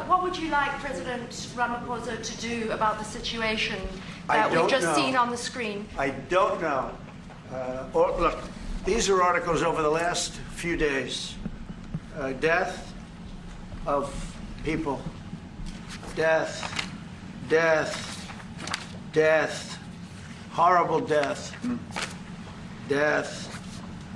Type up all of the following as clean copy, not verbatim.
What would you like President Ramaphosa to do about the situation I that we've don't just know. seen on the screen? I don't know. Look, these are articles over the last few days. Death of people. Death. Death. Death. Horrible death. Death.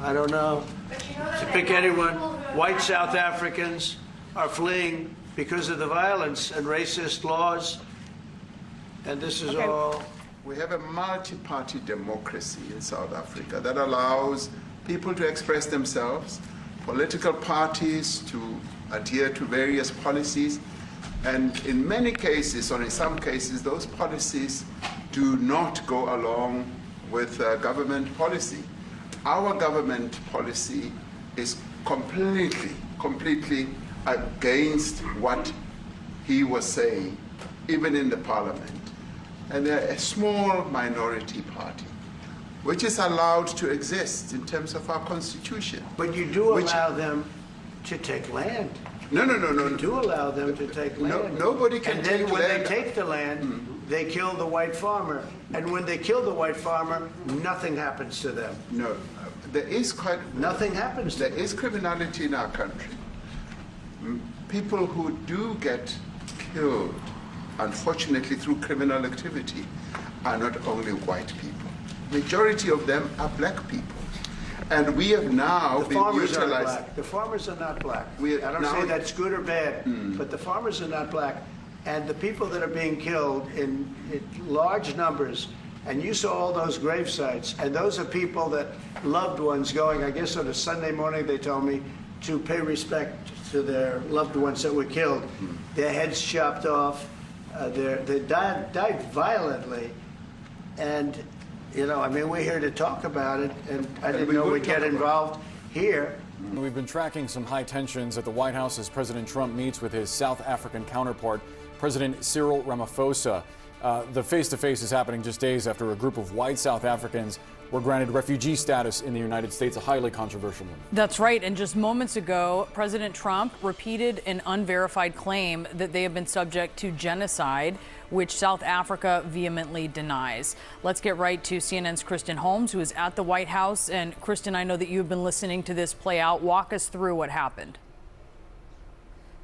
I don't know. But you know that To there pick are anyone, people who are white dying. South Africans are fleeing because of the violence and racist laws. And this is all. We have a multi-party democracy in South Africa that allows people to express themselves, political parties to adhere to various policies, and in many cases, or in some cases, those policies do not go along with government policy. Our government policy is completely against what he was saying, even in the parliament. And they're a small minority party, which is allowed to exist in terms of our constitution. But you do Which- allow them to take land. No. You do allow them to take land. Nobody can And then take when land. they take the land, they kill the white farmer. And when they kill the white farmer, nothing happens to them. No, there is quite Nothing happens to There them. is criminality in our country. People who do get killed, unfortunately through criminal activity, are not only white people. Majority of them are black people. And we have now The been farmers are utilized. black. The farmers are not black. We- I don't now- say that's good or bad, but the farmers are not black. And the people that are being killed in large numbers, and you saw all those grave sites, and those are people that loved ones going, I guess on a Sunday morning, they told me, to pay respect to their loved ones that were killed. Their heads chopped off. They died violently. And, you know, I mean, we're here to talk about it, and I didn't we know would we'd get talk about it. involved here. We've been tracking some high tensions at the White House as President Trump meets with his South African counterpart, President Cyril Ramaphosa. The face-to-face is happening just days after a group of white South Africans were granted refugee status in the United States, a highly controversial move. That's right. And just moments ago, President Trump repeated an unverified claim that they have been subject to genocide, which South Africa vehemently denies. Let's get right to CNN's Kristen Holmes, who is at the White House. And Kristen, I know that you've been listening to this play out. Walk us through what happened.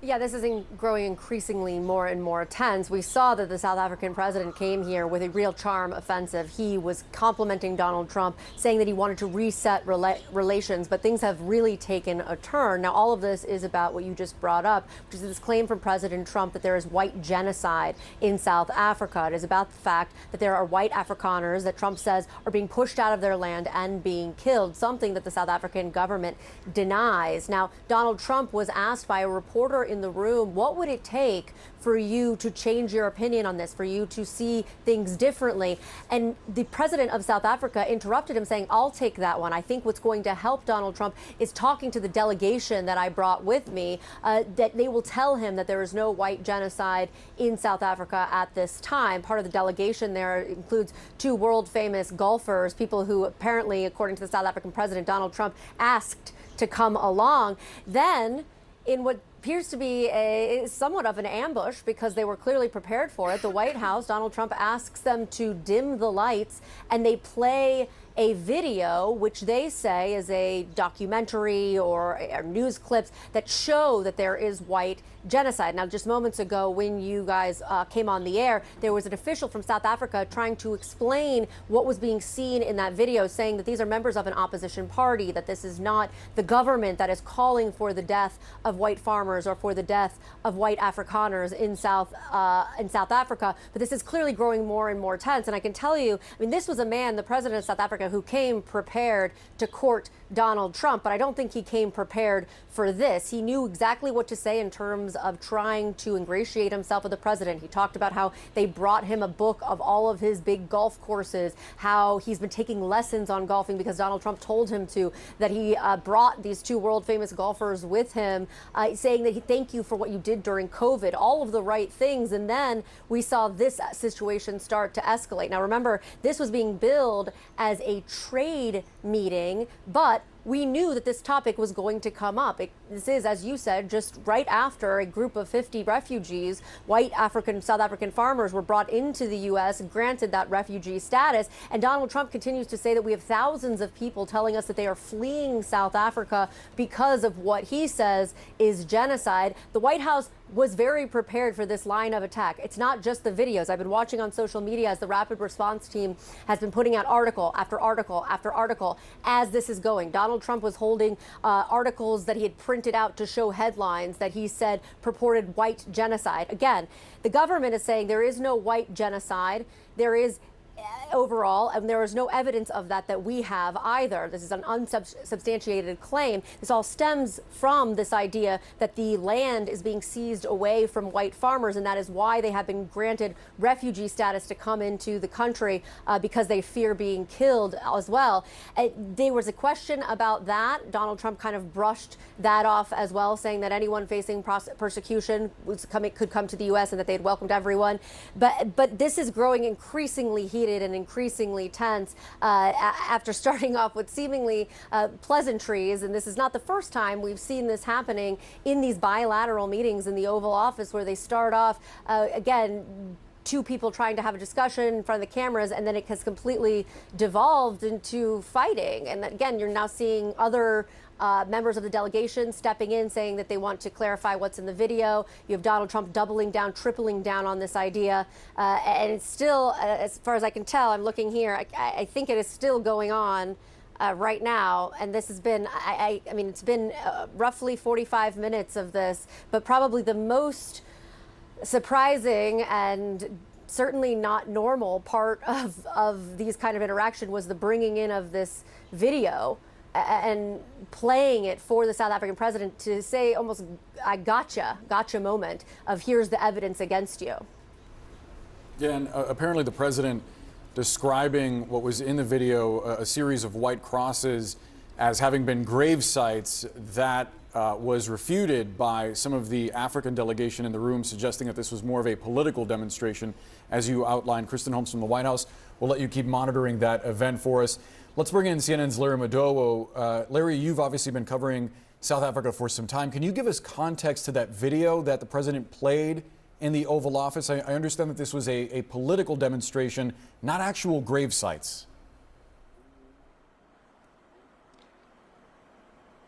Yeah, this is growing increasingly more and more tense. We saw that the South African president came here with a real charm offensive. He was complimenting Donald Trump, saying that he wanted to reset relations, but things have really taken a turn. Now, all of this is about what you just brought up, which is this claim from President Trump that there is white genocide in South Africa. It is about the fact that there are white Afrikaners that Trump says are being pushed out of their land and being killed, something that the South African government denies. Now, Donald Trump was asked by a reporter in the room, what would it take for you to change your opinion on this, for you to see things differently? And the president of South Africa interrupted him saying, I'll take that one. I think what's going to help Donald Trump is talking to the delegation that I brought with me, that they will tell him that there is no white genocide in South Africa at this time. Part of the delegation there includes two world famous golfers, people who apparently, according to the South African president, Donald Trump asked to come along. Then, in what appears to be somewhat of an ambush, because they were clearly prepared for it, the White House, Donald Trump asks them to dim the lights, and they play a video, which they say is a documentary or news clips that show that there is white genocide. Now, just moments ago, when you guys came on the air, there was an official from South Africa trying to explain what was being seen in that video, saying that these are members of an opposition party, that this is not the government that is calling for the death of white farmers or for the death of white Afrikaners in South Africa. But this is clearly growing more and more tense. And I can tell you, I mean, this was a man, the president of South Africa, who came prepared to court Donald Trump, but I don't think he came prepared for this. He knew exactly what to say in terms of trying to ingratiate himself with the president. He talked about how they brought him a book of all of his big golf courses, how he's been taking lessons on golfing because Donald Trump told him to, that he brought these two world famous golfers with him, saying that he thank you for what you did during COVID, all of the right things. And then we saw this situation start to escalate. Now, remember, this was being billed as a trade meeting, but we knew that this topic was going to come up. This is, as you said, just right after a group of 50 refugees, white South African farmers were brought into the U.S. and granted that refugee status. And Donald Trump continues to say that we have thousands of people telling us that they are fleeing South Africa because of what he says is genocide. The White House was very prepared for this line of attack. It's not just the videos. I've been watching on social media as the rapid response team has been putting out article after article after article as this is going. Donald Trump was holding articles that he had printed out to show headlines that he said purported white genocide. Again, the government is saying there is no white genocide. There is overall, and there is no evidence of that we have either. This is an unsubstantiated claim. This all stems from this idea that the land is being seized away from white farmers, and that is why they have been granted refugee status to come into the country because they fear being killed as well. There was a question about that. Donald Trump kind of brushed that off as well, saying that anyone facing persecution could come to the U.S. and that they had welcomed everyone. But this is growing increasingly heated and increasingly tense after starting off with seemingly pleasantries. And this is not the first time we've seen this happening in these bilateral meetings in the Oval Office, where they start off, again, two people trying to have a discussion in front of the cameras, and then it has completely devolved into fighting. And again, you're now seeing other members of the delegation stepping in, saying that they want to clarify what's in the video. You have Donald Trump doubling down, tripling down on this idea. And it's still, as far as I can tell, I'm looking here, I think it is still going on right now. And this has been, I mean, it's been roughly 45 minutes of this, but probably the most surprising and certainly not normal part of these kind of interaction was the bringing in of this video and playing it for the South African president to say almost a gotcha moment of here's the evidence against you. Yeah, and apparently the president describing what was in the video, a series of white crosses, as having been grave sites, that was refuted by some of the African delegation in the room, suggesting that this was more of a political demonstration, as you outlined. Kristen Holmes from the White House will let you keep monitoring that event for us. Let's bring in CNN's Larry Madowo. Larry, you've obviously been covering South Africa for some time. Can you give us context to that video that the president played in the Oval Office? I understand that this was a political demonstration, not actual grave sites.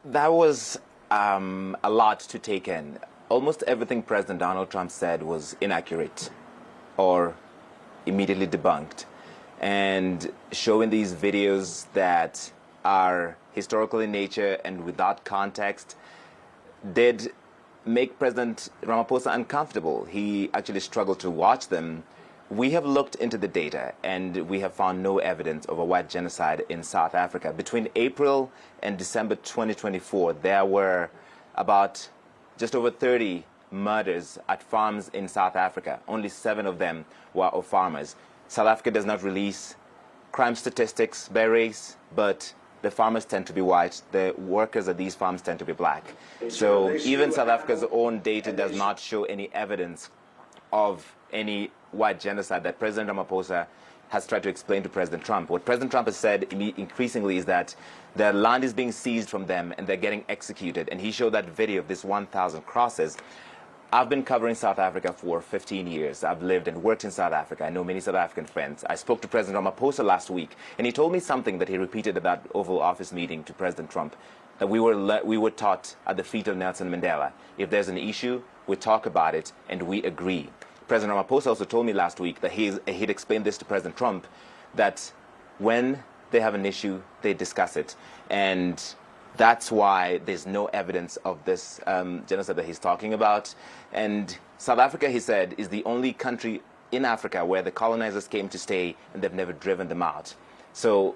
That was a lot to take in. Almost everything President Donald Trump said was inaccurate or immediately debunked. And showing these videos that are historical in nature and without context did make President Ramaphosa uncomfortable. He actually struggled to watch them. We have looked into the data, and we have found no evidence of a white genocide in South Africa. Between April and December 2024, there were about just over 30 murders at farms in South Africa. Only 7 of them were of farmers. South Africa does not release crime statistics by race, but the farmers tend to be white. The workers at these farms tend to be black. So even South Africa's own data does not show any evidence of any white genocide that President Ramaphosa has tried to explain to President Trump. What President Trump has said increasingly is that their land is being seized from them and they're getting executed. And he showed that video of this 1,000 crosses. I've been covering South Africa for 15 years. I've lived and worked in South Africa. I know many South African friends. I spoke to President Ramaphosa last week, and he told me something that he repeated at that Oval Office meeting to President Trump, that we were taught at the feet of Nelson Mandela. If there's an issue, we talk about it, and we agree. President Ramaphosa also told me last week that he'd explained this to President Trump, that when they have an issue, they discuss it. And that's why there's no evidence of this genocide that he's talking about. And South Africa, he said, is the only country in Africa where the colonizers came to stay and they've never driven them out. So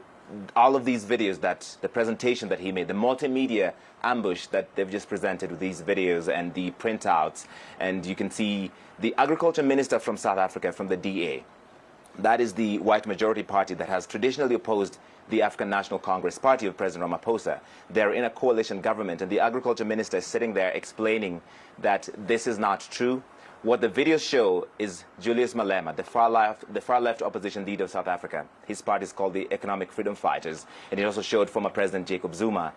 all of these videos, that the presentation that he made, the multimedia ambush that they've just presented with these videos and the printouts, and you can see the agriculture minister from South Africa, from the DA, that is the white majority party that has traditionally opposed the African National Congress Party of President Ramaphosa. They're in a coalition government, and the agriculture minister is sitting there explaining that this is not true. What the videos show is Julius Malema, the far left opposition leader of South Africa. His party is called the Economic Freedom Fighters, and it also showed former President Jacob Zuma.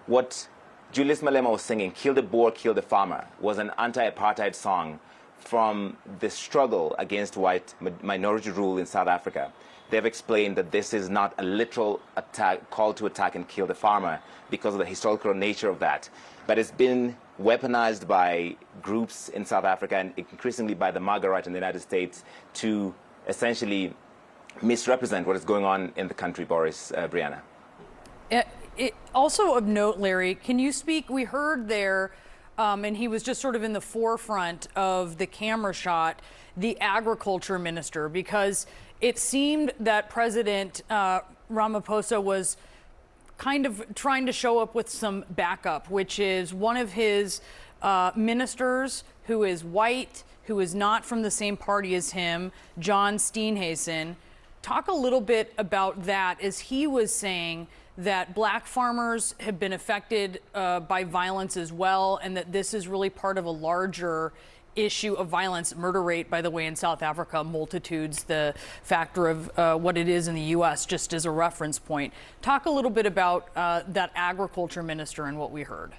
What Julius Malema was singing, "Kill the Boer, Kill the Farmer," was an anti-apartheid song from the struggle against white minority rule in South Africa. They've explained that this is not a literal attack, call to attack and kill the farmer because of the historical nature of that, but it's been weaponized by groups in South Africa and increasingly by the MAGA right in the United States to essentially misrepresent what is going on in the country, Boris, Brianna. Also of note, Larry, can you speak? We heard there, and he was just sort of in the forefront of the camera shot, the agriculture minister, because it seemed that President Ramaphosa was kind of trying to show up with some backup, which is one of his ministers who is white, who is not from the same party as him, John Steenhuisen. Talk a little bit about that, as he was saying that black farmers have been affected by violence as well, and that this is really part of a larger issue of violence. Murder rate, by the way, in South Africa, multitudes the factor of what it is in the U.S., just as a reference point. Talk a little bit about that agriculture minister and what we heard.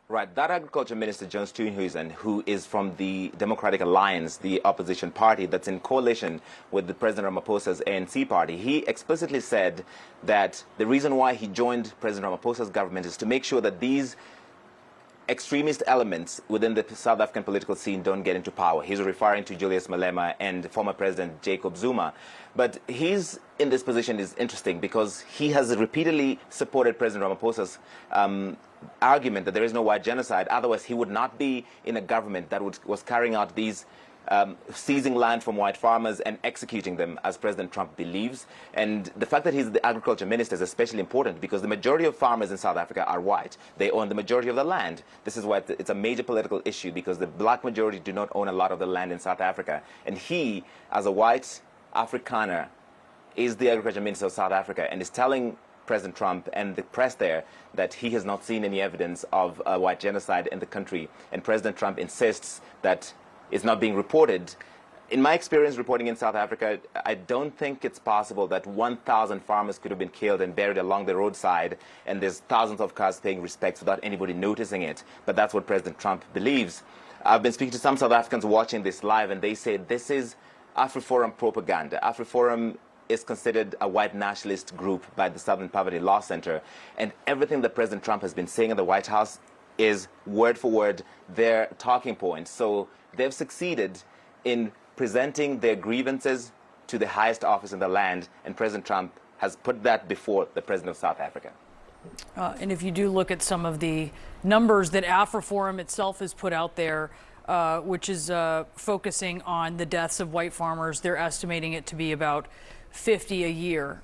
Right, that agriculture minister, John Steenhuisen, who is from the Democratic Alliance, the opposition party that's in coalition with the President Ramaphosa's ANC party, he explicitly said that the reason why he joined President Ramaphosa's government is to make sure that these extremist elements within the South African political scene don't get into power. He's referring to Julius Malema and former President Jacob Zuma. But he's in this position is interesting because he has repeatedly supported President Ramaphosa's argument that there is no white genocide. Otherwise, he would not be in a government that was carrying out these seizing land from white farmers and executing them, as President Trump believes. And the fact that he's the agriculture minister is especially important because the majority of farmers in South Africa are white. They own the majority of the land. This is why it's a major political issue, because the black majority do not own a lot of the land in South Africa. And he, as a white Afrikaner, is the agriculture minister of South Africa and is telling President Trump and the press there that he has not seen any evidence of a white genocide in the country. And President Trump insists that it's not being reported. In my experience reporting in South Africa, I don't think it's possible that 1,000 farmers could have been killed and buried along the roadside, and there's thousands of cars paying respects without anybody noticing it. But that's what President Trump believes. I've been speaking to some South Africans watching this live, and they say this is AfriForum propaganda. AfriForum is considered a white nationalist group by the Southern Poverty Law Center, and everything that President Trump has been saying in the White House is word for word their talking points. So they've succeeded in presenting their grievances to the highest office in the land, and President Trump has put that before the President of South Africa. And if you do look at some of the numbers that AfriForum itself has put out there, which is focusing on the deaths of white farmers, they're estimating it to be about 50 a year.